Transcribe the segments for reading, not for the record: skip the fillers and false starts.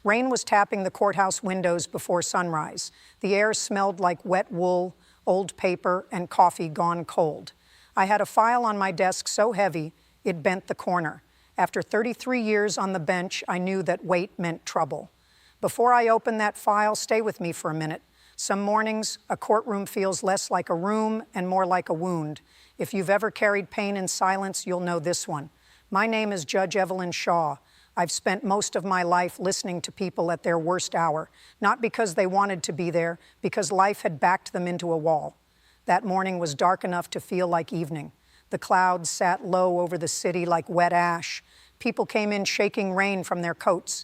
Rain was tapping the courthouse windows before sunrise. The air smelled like wet wool, old paper, and coffee gone cold. I had a file on my desk so heavy, it bent the corner. After 33 years on the bench, I knew that weight meant trouble. Before I open that file, stay with me for a minute. Some mornings, a courtroom feels less like a room and more like a wound. If you've ever carried pain in silence, you'll know this one. My name is Judge Evelyn Shaw. I've spent most of my life listening to people at their worst hour, not because they wanted to be there, because life had backed them into a wall. That morning was dark enough to feel like evening. The clouds sat low over the city like wet ash. People came in shaking rain from their coats.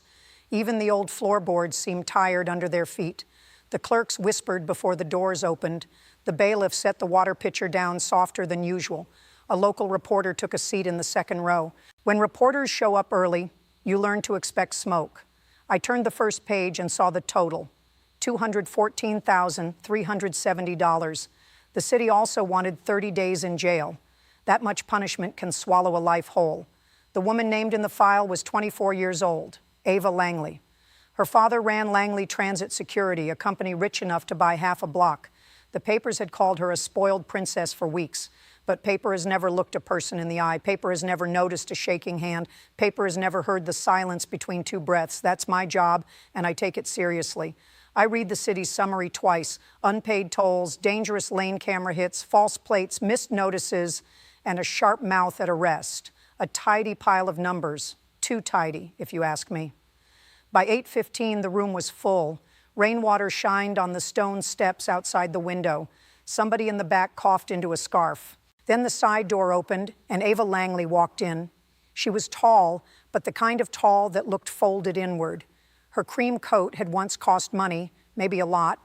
Even the old floorboards seemed tired under their feet. The clerks whispered before the doors opened. The bailiff set the water pitcher down softer than usual. A local reporter took a seat in the second row. When reporters show up early, you learn to expect smoke. I turned the first page and saw the total, $214,370. The city also wanted 30 days in jail. That much punishment can swallow a life whole. The woman named in the file was 24 years old, Ava Langley. Her father ran Langley Transit Security, a company rich enough to buy half a block. The papers had called her a spoiled princess for weeks. But paper has never looked a person in the eye. Paper has never noticed a shaking hand. Paper has never heard the silence between two breaths. That's my job, and I take it seriously. I read the city's summary twice: unpaid tolls, dangerous lane camera hits, false plates, missed notices, and a sharp mouth at arrest. A tidy pile of numbers. Too tidy, if you ask me. By 8:15, the room was full. Rainwater shined on the stone steps outside the window. Somebody in the back coughed into a scarf. Then the side door opened, and Ava Langley walked in. She was tall, but the kind of tall that looked folded inward. Her cream coat had once cost money, maybe a lot.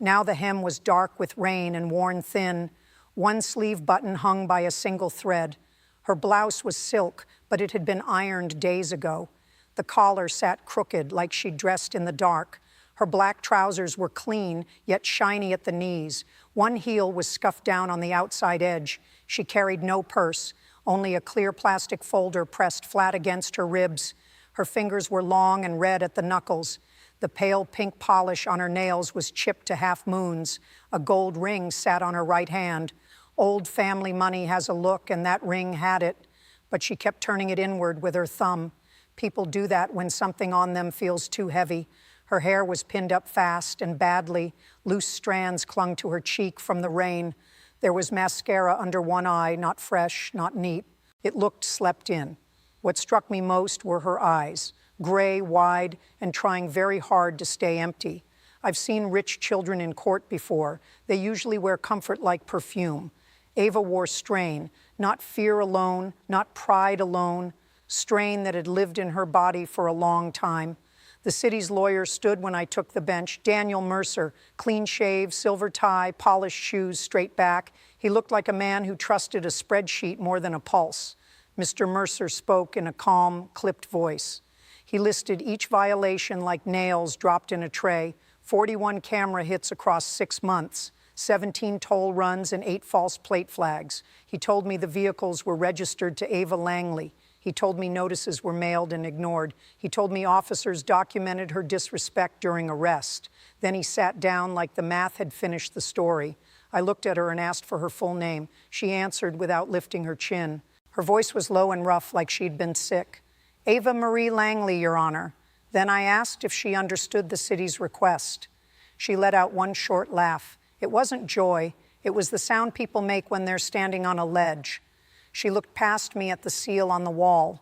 Now the hem was dark with rain and worn thin. One sleeve button hung by a single thread. Her blouse was silk, but it had been ironed days ago. The collar sat crooked, like she'd dressed in the dark. Her black trousers were clean, yet shiny at the knees. One heel was scuffed down on the outside edge. She carried no purse, only a clear plastic folder pressed flat against her ribs. Her fingers were long and red at the knuckles. The pale pink polish on her nails was chipped to half moons. A gold ring sat on her right hand. Old family money has a look, and that ring had it. But she kept turning it inward with her thumb. People do that when something on them feels too heavy. Her hair was pinned up fast and badly. Loose strands clung to her cheek from the rain. There was mascara under one eye, not fresh, not neat. It looked slept in. What struck me most were her eyes, gray, wide, and trying very hard to stay empty. I've seen rich children in court before. They usually wear comfort like perfume. Ava wore strain, not fear alone, not pride alone, strain that had lived in her body for a long time. The city's lawyer stood when I took the bench. Daniel Mercer, clean shave, silver tie, polished shoes, straight back. He looked like a man who trusted a spreadsheet more than a pulse. Mr. Mercer spoke in a calm, clipped voice. He listed each violation like nails dropped in a tray. 41 camera hits across 6 months, 17 toll runs, and 8 false plate flags. He told me the vehicles were registered to Ava Langley. He told me notices were mailed and ignored. He told me officers documented her disrespect during arrest. Then he sat down like the math had finished the story. I looked at her and asked for her full name. She answered without lifting her chin. Her voice was low and rough, like she'd been sick. Ava Marie Langley, Your Honor. Then I asked if she understood the city's request. She let out one short laugh. It wasn't joy. It was the sound people make when they're standing on a ledge. She looked past me at the seal on the wall.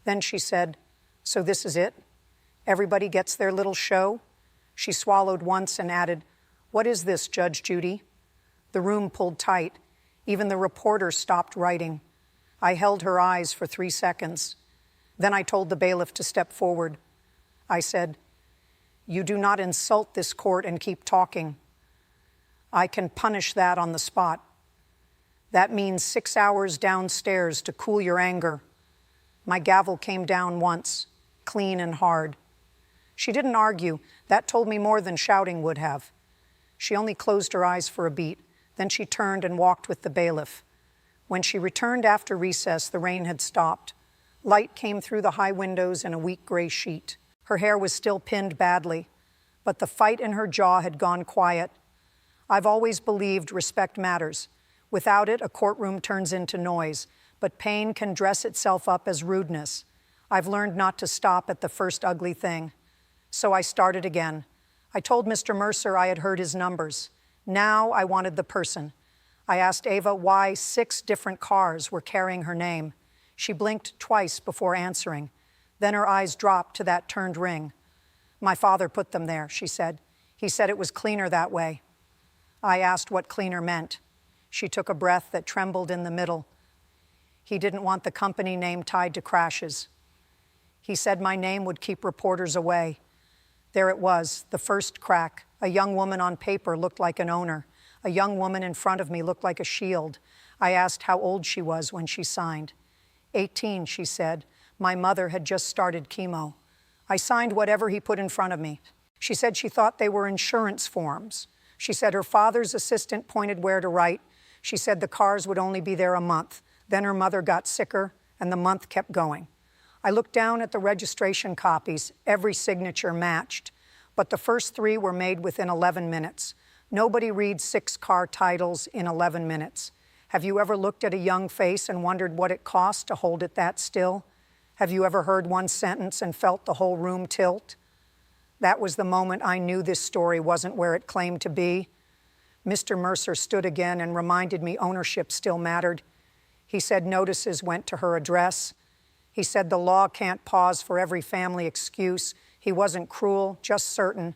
Then she said, "So this is it? Everybody gets their little show?" She swallowed once and added, "What is this, Judge Judy?" The room pulled tight. Even the reporter stopped writing. I held her eyes for 3 seconds. Then I told the bailiff to step forward. I said, "You do not insult this court and keep talking. I can punish that on the spot. That means 6 hours downstairs to cool your anger." My gavel came down once, clean and hard. She didn't argue. That told me more than shouting would have. She only closed her eyes for a beat. Then she turned and walked with the bailiff. When she returned after recess, the rain had stopped. Light came through the high windows in a weak gray sheet. Her hair was still pinned badly, but the fight in her jaw had gone quiet. I've always believed respect matters. Without it, a courtroom turns into noise, but pain can dress itself up as rudeness. I've learned not to stop at the first ugly thing. So I started again. I told Mr. Mercer I had heard his numbers. Now I wanted the person. I asked Ava why 6 different cars were carrying her name. She blinked twice before answering. Then her eyes dropped to that turned ring. My father put them there, she said. He said it was cleaner that way. I asked what cleaner meant. She took a breath that trembled in the middle. He didn't want the company name tied to crashes. He said my name would keep reporters away. There it was, the first crack. A young woman on paper looked like an owner. A young woman in front of me looked like a shield. I asked how old she was when she signed. 18, she said. My mother had just started chemo. I signed whatever he put in front of me. She said she thought they were insurance forms. She said her father's assistant pointed where to write. She said the cars would only be there a month. Then her mother got sicker, and the month kept going. I looked down at the registration copies. Every signature matched. But the first 3 were made within 11 minutes. Nobody reads 6 car titles in 11 minutes. Have you ever looked at a young face and wondered what it cost to hold it that still? Have you ever heard one sentence and felt the whole room tilt? That was the moment I knew this story wasn't where it claimed to be. Mr. Mercer stood again and reminded me ownership still mattered. He said notices went to her address. He said the law can't pause for every family excuse. He wasn't cruel, just certain.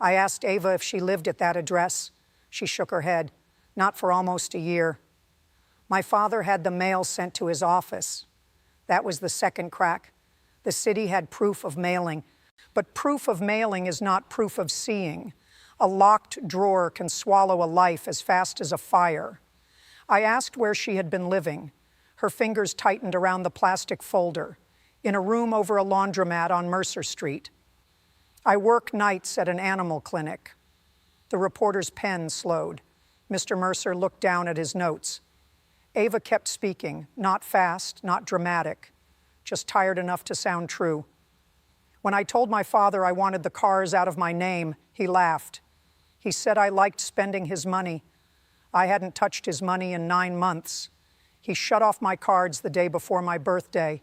I asked Ava if she lived at that address. She shook her head. Not for almost a year. My father had the mail sent to his office. That was the second crack. The city had proof of mailing. But proof of mailing is not proof of seeing. A locked drawer can swallow a life as fast as a fire. I asked where she had been living. Her fingers tightened around the plastic folder. In a room over a laundromat on Mercer Street. I work nights at an animal clinic. The reporter's pen slowed. Mr. Mercer looked down at his notes. Ava kept speaking, not fast, not dramatic, just tired enough to sound true. When I told my father I wanted the cars out of my name, he laughed. He said I liked spending his money. I hadn't touched his money in 9 months. He shut off my cards the day before my birthday.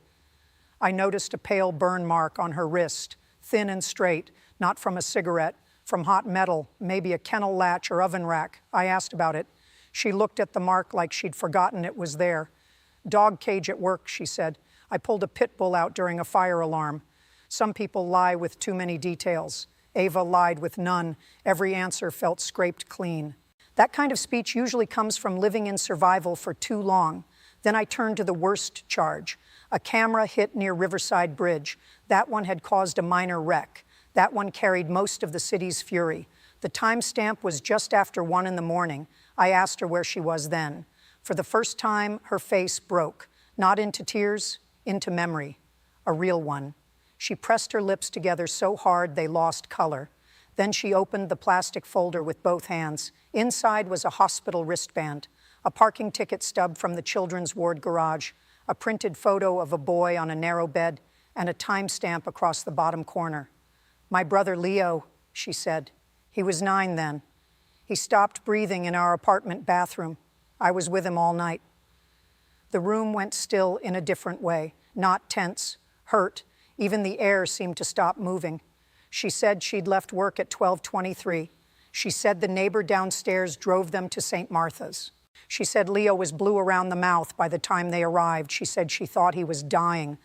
I noticed a pale burn mark on her wrist, thin and straight, not from a cigarette, from hot metal, maybe a kennel latch or oven rack. I asked about it. She looked at the mark like she'd forgotten it was there. Dog cage at work, she said. I pulled a pit bull out during a fire alarm. Some people lie with too many details. Ava lied with none. Every answer felt scraped clean. That kind of speech usually comes from living in survival for too long. Then I turned to the worst charge. A camera hit near Riverside Bridge. That one had caused a minor wreck. That one carried most of the city's fury. The timestamp was just after 1 in the morning. I asked her where she was then. For the first time, her face broke. Not into tears, into memory. A real one. She pressed her lips together so hard they lost color. Then she opened the plastic folder with both hands. Inside was a hospital wristband, a parking ticket stub from the children's ward garage, a printed photo of a boy on a narrow bed, and a timestamp across the bottom corner. My brother Leo, she said. He was 9 then. He stopped breathing in our apartment bathroom. I was with him all night. The room went still in a different way, not tense, hurt. Even the air seemed to stop moving. She said she'd left work at 12:23. She said the neighbor downstairs drove them to St. Martha's. She said Leo was blue around the mouth by the time they arrived. She said she thought he was dying.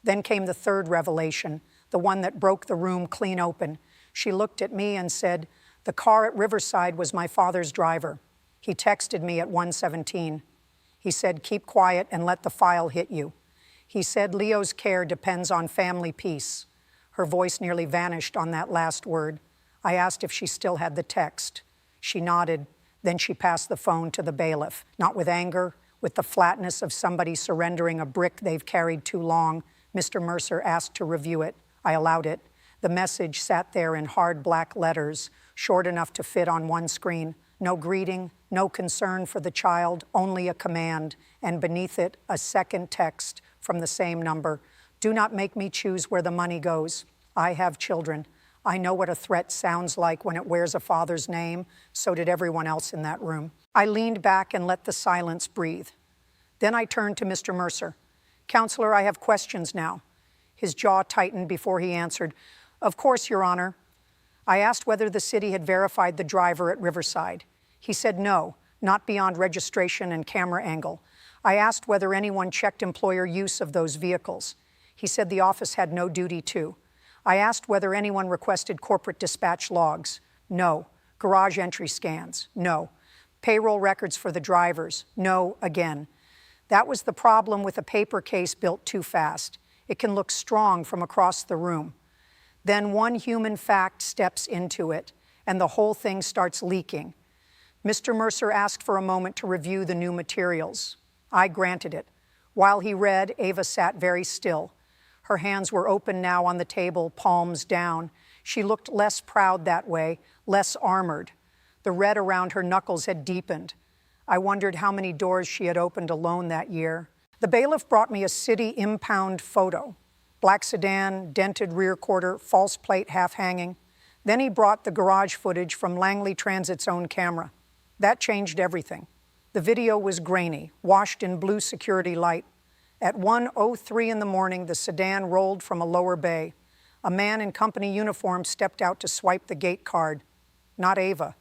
Then came the third revelation, the one that broke the room clean open. She looked at me and said, the car at Riverside was my father's driver. He texted me at 1:17. He said, keep quiet and let the file hit you. He said Leo's care depends on family peace. Her voice nearly vanished on that last word. I asked if she still had the text. She nodded. Then she passed the phone to the bailiff, not with anger, with the flatness of somebody surrendering a brick they've carried too long. Mr. Mercer asked to review it. I allowed it. The message sat there in hard black letters, short enough to fit on one screen. No greeting, no concern for the child, only a command, and beneath it, a second text from the same number. Do not make me choose where the money goes. I have children. I know what a threat sounds like when it wears a father's name. So did everyone else in that room. I leaned back and let the silence breathe. Then I turned to Mr. Mercer. Counselor, I have questions now. His jaw tightened before he answered. Of course, Your Honor. I asked whether the city had verified the driver at Riverside. He said no, not beyond registration and camera angle. I asked whether anyone checked employer use of those vehicles. He said the office had no duty to. I asked whether anyone requested corporate dispatch logs. No. Garage entry scans. No. Payroll records for the drivers. No, again. That was the problem with a paper case built too fast. It can look strong from across the room. Then one human fact steps into it, and the whole thing starts leaking. Mr. Mercer asked for a moment to review the new materials. I granted it. While he read, Ava sat very still. Her hands were open now on the table, palms down. She looked less proud that way, less armored. The red around her knuckles had deepened. I wondered how many doors she had opened alone that year. The bailiff brought me a city impound photo. Black sedan, dented rear quarter, false plate half hanging. Then he brought the garage footage from Langley Transit's own camera. That changed everything. The video was grainy, washed in blue security light. At 1:03 in the morning, the sedan rolled from a lower bay. A man in company uniform stepped out to swipe the gate card. Not Ava.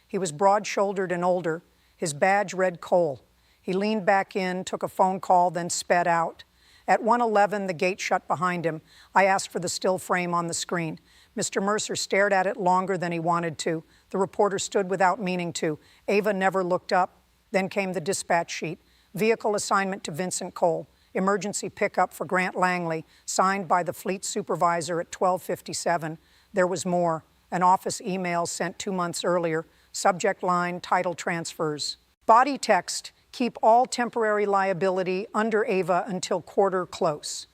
He was broad-shouldered and older. His badge read Cole. He leaned back in, took a phone call, then sped out. At 1:11, the gate shut behind him. I asked for the still frame on the screen. Mr. Mercer stared at it longer than he wanted to. The reporter stood without meaning to. Ava never looked up. Then came the dispatch sheet. Vehicle assignment to Vincent Cole. Emergency pickup for Grant Langley, signed by the fleet supervisor at 12:57. There was more. An office email sent 2 months earlier. Subject line, title transfers. Body text, keep all temporary liability under Ava until quarter close.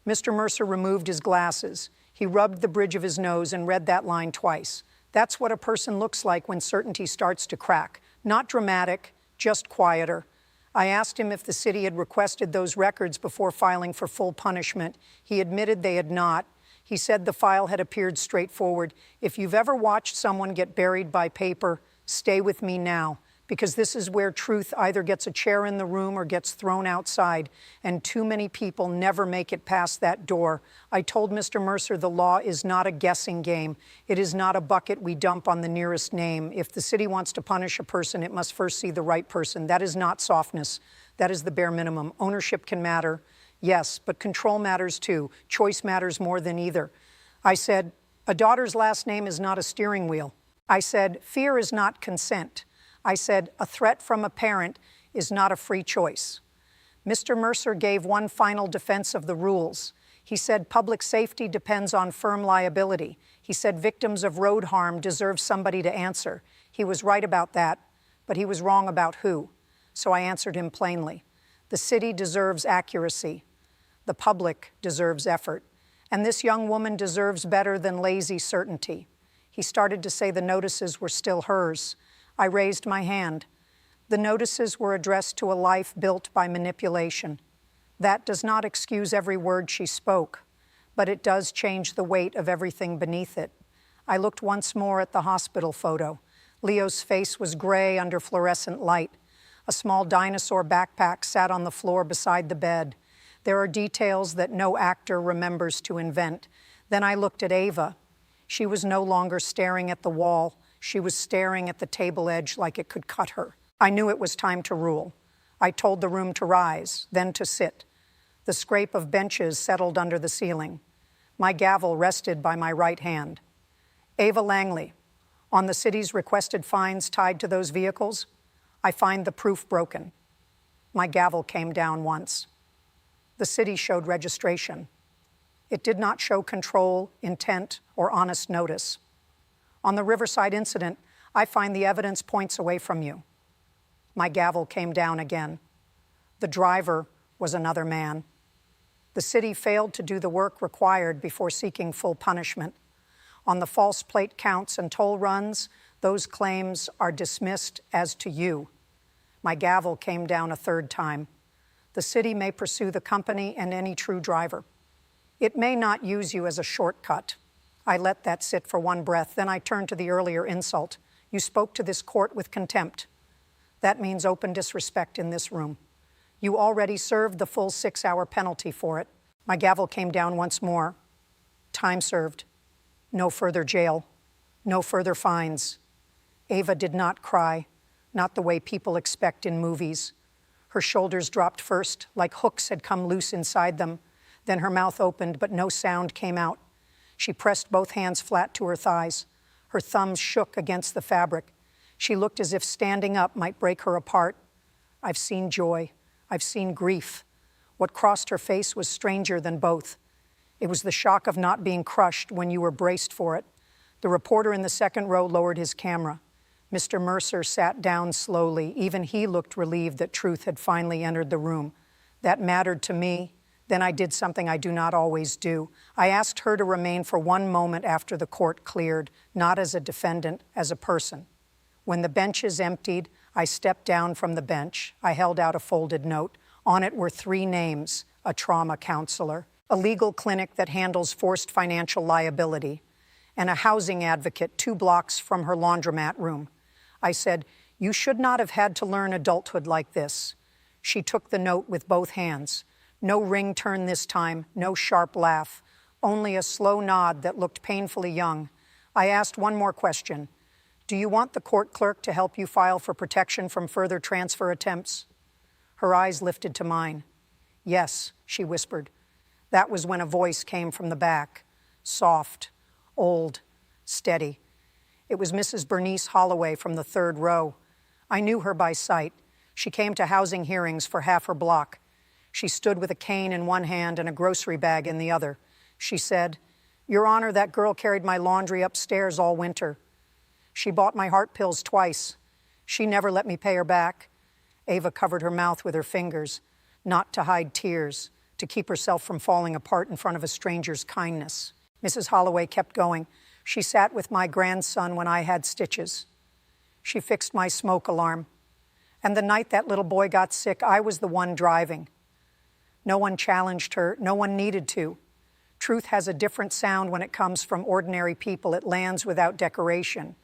Mr. Mercer removed his glasses. He rubbed the bridge of his nose and read that line twice. That's what a person looks like when certainty starts to crack. Not dramatic, just quieter. I asked him if the city had requested those records before filing for full punishment. He admitted they had not. He said the file had appeared straightforward. If you've ever watched someone get buried by paper, stay with me now, because this is where truth either gets a chair in the room or gets thrown outside, and too many people never make it past that door. I told Mr. Mercer the law is not a guessing game. It is not a bucket we dump on the nearest name. If the city wants to punish a person, it must first see the right person. That is not softness. That is the bare minimum. Ownership can matter, yes, but control matters too. Choice matters more than either. I said, a daughter's last name is not a steering wheel. I said, fear is not consent. I said, a threat from a parent is not a free choice. Mr. Mercer gave one final defense of the rules. He said public safety depends on firm liability. He said victims of road harm deserve somebody to answer. He was right about that, but he was wrong about who. So I answered him plainly. The city deserves accuracy. The public deserves effort. And this young woman deserves better than lazy certainty. He started to say the notices were still hers. I raised my hand. The notices were addressed to a life built by manipulation. That does not excuse every word she spoke, but it does change the weight of everything beneath it. I looked once more at the hospital photo. Leo's face was gray under fluorescent light. A small dinosaur backpack sat on the floor beside the bed. There are details that no actor remembers to invent. Then I looked at Ava. She was no longer staring at the wall. She was staring at the table edge like it could cut her. I knew it was time to rule. I told the room to rise, then to sit. The scrape of benches settled under the ceiling. My gavel rested by my right hand. Ava Langley, on the city's requested fines tied to those vehicles, I find the proof broken. My gavel came down once. The city showed registration. It did not show control, intent, or honest notice. On the Riverside incident, I find the evidence points away from you. My gavel came down again. The driver was another man. The city failed to do the work required before seeking full punishment. On the false plate counts and toll runs, those claims are dismissed as to you. My gavel came down a third time. The city may pursue the company and any true driver. It may not use you as a shortcut. I let that sit for one breath. Then I turned to the earlier insult. You spoke to this court with contempt. That means open disrespect in this room. You already served the full 6-hour penalty for it. My gavel came down once more. Time served. No further jail. No further fines. Ava did not cry, not the way people expect in movies. Her shoulders dropped first, like hooks had come loose inside them. Then her mouth opened, but no sound came out. She pressed both hands flat to her thighs. Her thumbs shook against the fabric. She looked as if standing up might break her apart. I've seen joy. I've seen grief. What crossed her face was stranger than both. It was the shock of not being crushed when you were braced for it. The reporter in the second row lowered his camera. Mr. Mercer sat down slowly. Even he looked relieved that truth had finally entered the room. That mattered to me. Then I did something I do not always do. I asked her to remain for one moment after the court cleared, not as a defendant, as a person. When the benches emptied, I stepped down from the bench. I held out a folded note. On it were 3 names: a trauma counselor, a legal clinic that handles forced financial liability, and a housing advocate 2 blocks from her laundromat room. I said, "You should not have had to learn adulthood like this." She took the note with both hands. No ring turn this time, no sharp laugh, only a slow nod that looked painfully young. I asked one more question. Do you want the court clerk to help you file for protection from further transfer attempts? Her eyes lifted to mine. Yes, she whispered. That was when a voice came from the back, soft, old, steady. It was Mrs. Bernice Holloway from the 3rd row. I knew her by sight. She came to housing hearings for half her block. She stood with a cane in one hand and a grocery bag in the other. She said, "Your Honor, that girl carried my laundry upstairs all winter. She bought my heart pills twice. She never let me pay her back." Ava covered her mouth with her fingers, not to hide tears, to keep herself from falling apart in front of a stranger's kindness. Mrs. Holloway kept going. She sat with my grandson when I had stitches. She fixed my smoke alarm. And the night that little boy got sick, I was the one driving. No one challenged her. No one needed to. Truth has a different sound when it comes from ordinary people. It lands without decoration.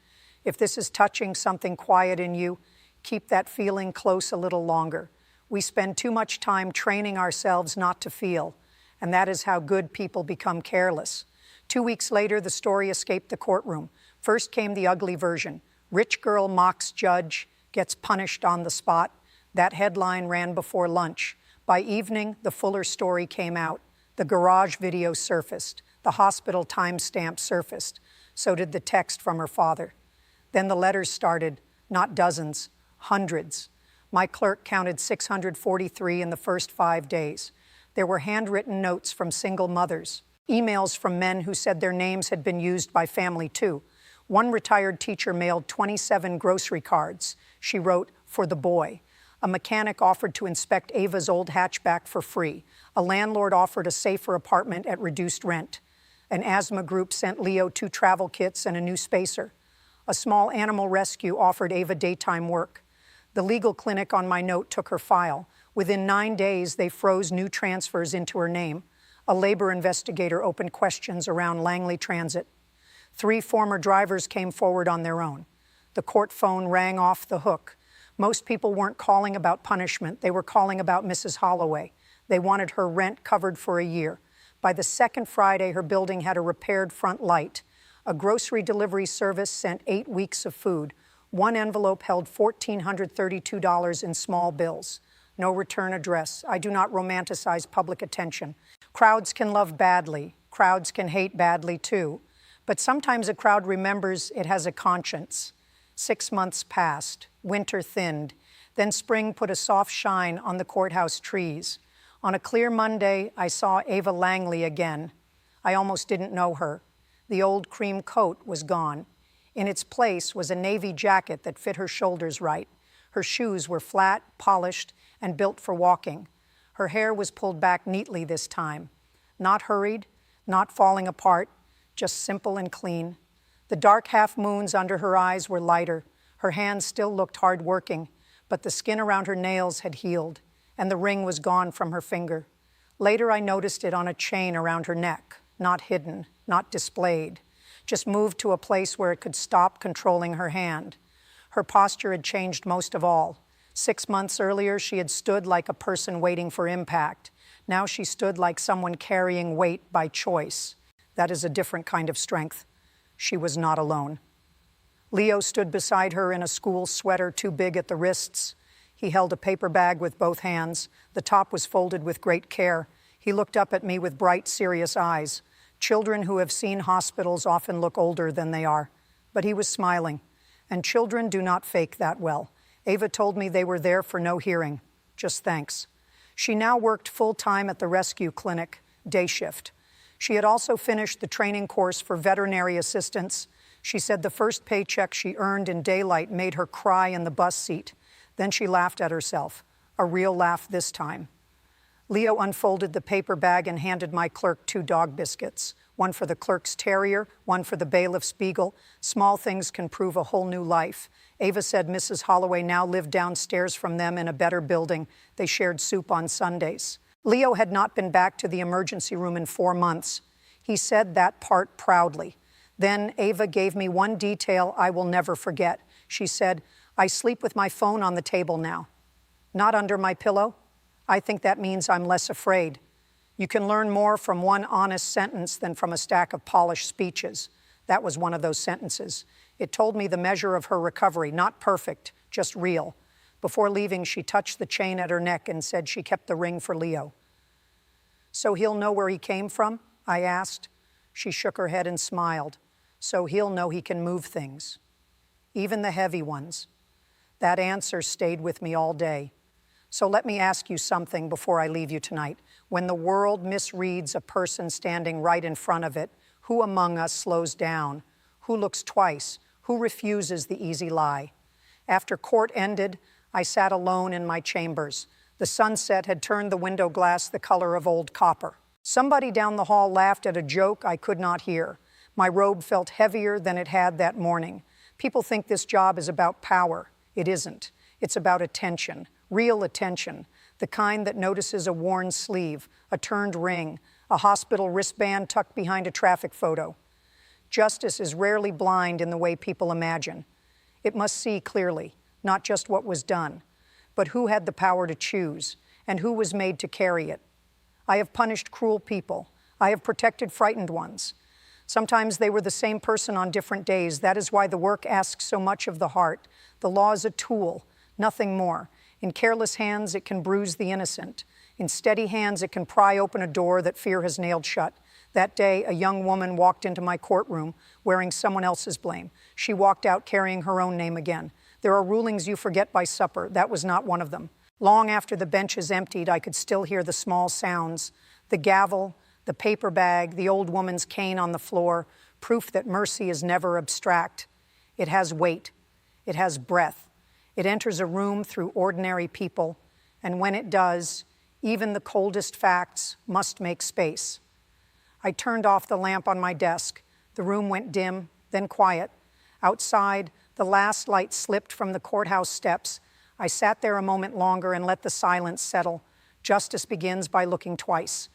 If this is touching something quiet in you, keep that feeling close a little longer. We spend too much time training ourselves not to feel, and that is how good people become careless. 2 weeks later, the story escaped the courtroom. First came the ugly version. Rich girl mocks judge, gets punished on the spot. That headline ran before lunch. By evening, the fuller story came out. The garage video surfaced. The hospital timestamp surfaced. So did the text from her father. Then the letters started, not dozens, hundreds. My clerk counted 643 in the first 5 days. There were handwritten notes from single mothers, emails from men who said their names had been used by family too. One retired teacher mailed 27 grocery cards. She wrote, "For the boy." A mechanic offered to inspect Ava's old hatchback for free. A landlord offered a safer apartment at reduced rent. An asthma group sent Leo 2 travel kits and a new spacer. A small animal rescue offered Ava daytime work. The legal clinic on my note took her file. Within 9 days, they froze new transfers into her name. A labor investigator opened questions around Langley Transit. 3 former drivers came forward on their own. The court phone rang off the hook. Most people weren't calling about punishment. They were calling about Mrs. Holloway. They wanted her rent covered for a year. By the second Friday, her building had a repaired front light. A grocery delivery service sent 8 weeks of food. One envelope held $1,432 in small bills. No return address. I do not romanticize public attention. Crowds can love badly. Crowds can hate badly too. But sometimes a crowd remembers it has a conscience. 6 months passed. Winter thinned. Then spring put a soft shine on the courthouse trees. On a clear Monday, I saw Ava Langley again. I almost didn't know her. The old cream coat was gone. In its place was a navy jacket that fit her shoulders right. Her shoes were flat, polished, and built for walking. Her hair was pulled back neatly this time. Not hurried, not falling apart, just simple and clean. The dark half-moons under her eyes were lighter. Her hands still looked hard-working, but the skin around her nails had healed, and the ring was gone from her finger. Later, I noticed it on a chain around her neck, not hidden, not displayed. just moved to a place where it could stop controlling her hand. Her posture had changed most of all. 6 months earlier, she had stood like a person waiting for impact. Now she stood like someone carrying weight by choice. That is a different kind of strength. She was not alone. Leo stood beside her in a school sweater too big at the wrists. He held a paper bag with both hands. The top was folded with great care. He looked up at me with bright, serious eyes. Children who have seen hospitals often look older than they are. But he was smiling. And children do not fake that well. Ava told me they were there for no hearing. Just thanks. She now worked full-time at the rescue clinic, day shift. She had also finished the training course for veterinary assistants. She said the first paycheck she earned in daylight made her cry in the bus seat. Then she laughed at herself, a real laugh this time. Leo unfolded the paper bag and handed my clerk 2 dog biscuits, one for the clerk's terrier, one for the bailiff's beagle. Small things can prove a whole new life. Ava said Mrs. Holloway now lived downstairs from them in a better building. They shared soup on Sundays. Leo had not been back to the emergency room in 4 months. He said that part proudly. Then Ava gave me one detail I will never forget. She said, "I sleep with my phone on the table now. Not under my pillow. I think that means I'm less afraid." You can learn more from one honest sentence than from a stack of polished speeches. That was one of those sentences. It told me the measure of her recovery, not perfect, just real. Before leaving, she touched the chain at her neck and said she kept the ring for Leo. "So he'll know where he came from?" I asked. She shook her head and smiled. "So he'll know he can move things, even the heavy ones." That answer stayed with me all day. So let me ask you something before I leave you tonight. When the world misreads a person standing right in front of it, who among us slows down? Who looks twice? Who refuses the easy lie? After court ended, I sat alone in my chambers. The sunset had turned the window glass the color of old copper. Somebody down the hall laughed at a joke I could not hear. My robe felt heavier than it had that morning. People think this job is about power. It isn't. It's about attention, real attention, the kind that notices a worn sleeve, a turned ring, a hospital wristband tucked behind a traffic photo. Justice is rarely blind in the way people imagine. It must see clearly, not just what was done, but who had the power to choose and who was made to carry it. I have punished cruel people. I have protected frightened ones. Sometimes they were the same person on different days. That is why the work asks so much of the heart. The law is a tool, nothing more. In careless hands, it can bruise the innocent. In steady hands, it can pry open a door that fear has nailed shut. That day, a young woman walked into my courtroom wearing someone else's blame. She walked out carrying her own name again. There are rulings you forget by supper. That was not one of them. Long after the benches emptied, I could still hear the small sounds, the gavel, the paper bag, the old woman's cane on the floor, proof that mercy is never abstract. It has weight. It has breath. It enters a room through ordinary people, and when it does, even the coldest facts must make space. I turned off the lamp on my desk. The room went dim, then quiet. Outside, the last light slipped from the courthouse steps. I sat there a moment longer and let the silence settle. Justice begins by looking twice.